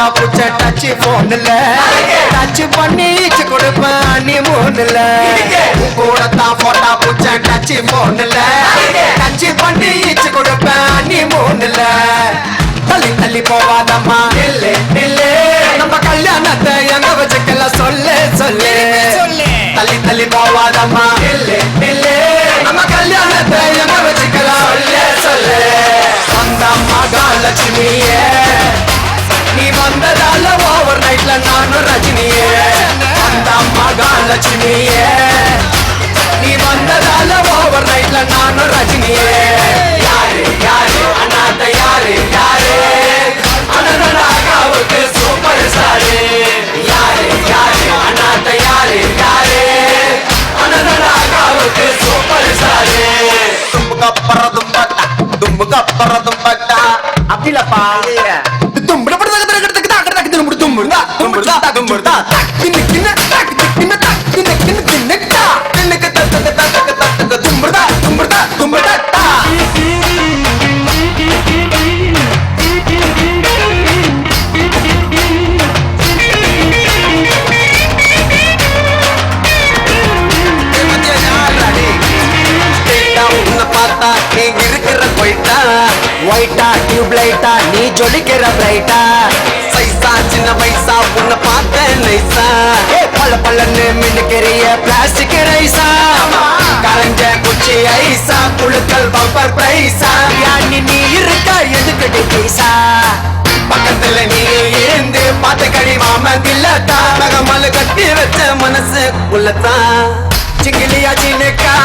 போட்டா புச்ச டச் போன்ல டச் பண்ணி கொடுப்பேன் நீ மூணுல கூட தான் போட்டா புச்ச டச் போன்ல டச் பண்ணி கொடுப்பேன் நீ மூணுல தள்ளி தள்ளி போவாதம்மா இல்ல இல்ல நம்ம கல்யாணத்தை எங்க வச்சுக்கலாம் சொல்லு சொல்லு தள்ளி தள்ளி போவாதம்மா இல்ல இல்ல நம்ம கல்யாணத்தை எங்க வச்சுக்கலாம் சொல்லு சொல்லு வந்த மகாலட்சுமியே நீ வந்ததால ஓவர் நைட்ல நானும் ரஜினியே வந்த மகாலட்சுமியே நீ வந்ததால ஓவர் நைட்ல நானும் ரஜினியே யாரு யாரு அண்ணாத்த யாரு யாரு அண்ணனாவுக்கு சூப்பர் ஸ்டாரு யாரு யாரு அண்ணாத்த யாரு யாரு அண்ணனாவுக்கு சூப்பர் ஸ்டாரு தும்புக்கப்புறதும் பட்டா தும்புக்கப்புறதும் பட்டா அப்படிலப்பா ஒயிட்டா டியூப்லைட்டா நீ ஜொலிக்கிற பிரைட்டா சைஸா சின்ன வயசா உன்னை பார்த்த நைஸா பல பல்லன்னு மின்னுக்கிறிய பிளாஸ்டிக் ரைஸா கரைஞ்ச குச்சி ஐசா குழுக்கள் பம்பர் பிரைஸா யானி நீ இருக்க எதுக்கடி பைசா பக்கத்துல நீ இருந்து பார்த்த கடி மாமன் இல்லத்தா நகமலு கட்டி வச்ச மனசு உள்ளத்தான் சிங்கிலியா சின்னக்கா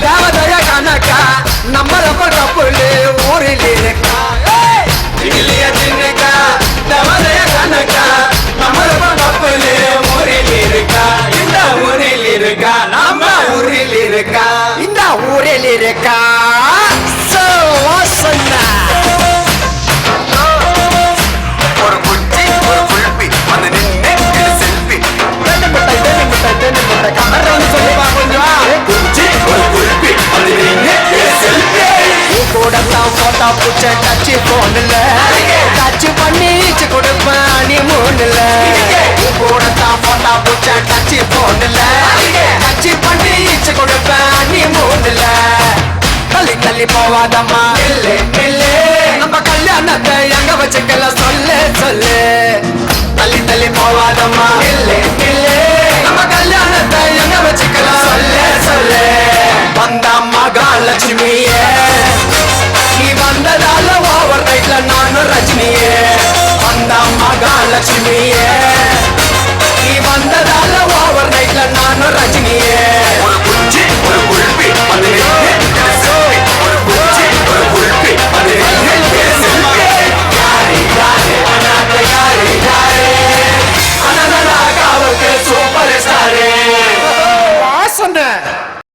தேவதையா கணக்கா நம்ம ரொம்ப கப்புலு ஊரில் இருக்கா சிங்கிலியா சின்னக்கா தேவதையா கணக்கா நம்ம ரொம்ப கப்புலு ஊரில் இருக்கா இந்த ஊரில் இருக்கா நம்ம ஊரில் இருக்கா இந்த ஊரில் இருக்கா ஒரு குச்சி ஒரு குல்பி வந்து நின்று செல்ஃபி கமர்னு சொல்லுவா கொஞ்சம் குச்சி ஒரு குல்பி வந்து நின்று செல்ஃபி கூட தான் போட்டா புச்ச டச் போன்ல டச் பண்ணி கொடுப்பேன் நீ மூணுல கூட தான் போட்டா புச்ச டச் போன்ல டச் பண்ணி கொடுப்பேன் நீ மூணுல தள்ளி தள்ளி போவாதம்மா இல்ல இல்ல நம்ம கல்யாணத்தை எங்க வச்சுக்கலாம் சொல்லு சொல்லு தள்ளி தள்ளி போவாதம்மா இல்ல இல்ல நம்ம கல்யாணத்தை எங்க வச்சுக்கலாம் சொல்லு சொல்லு வந்த மகாலட்சுமியே நீ வந்ததால ஓவர் நைட்ல நானும் ரஜினியே வந்த மகாலட்சுமியே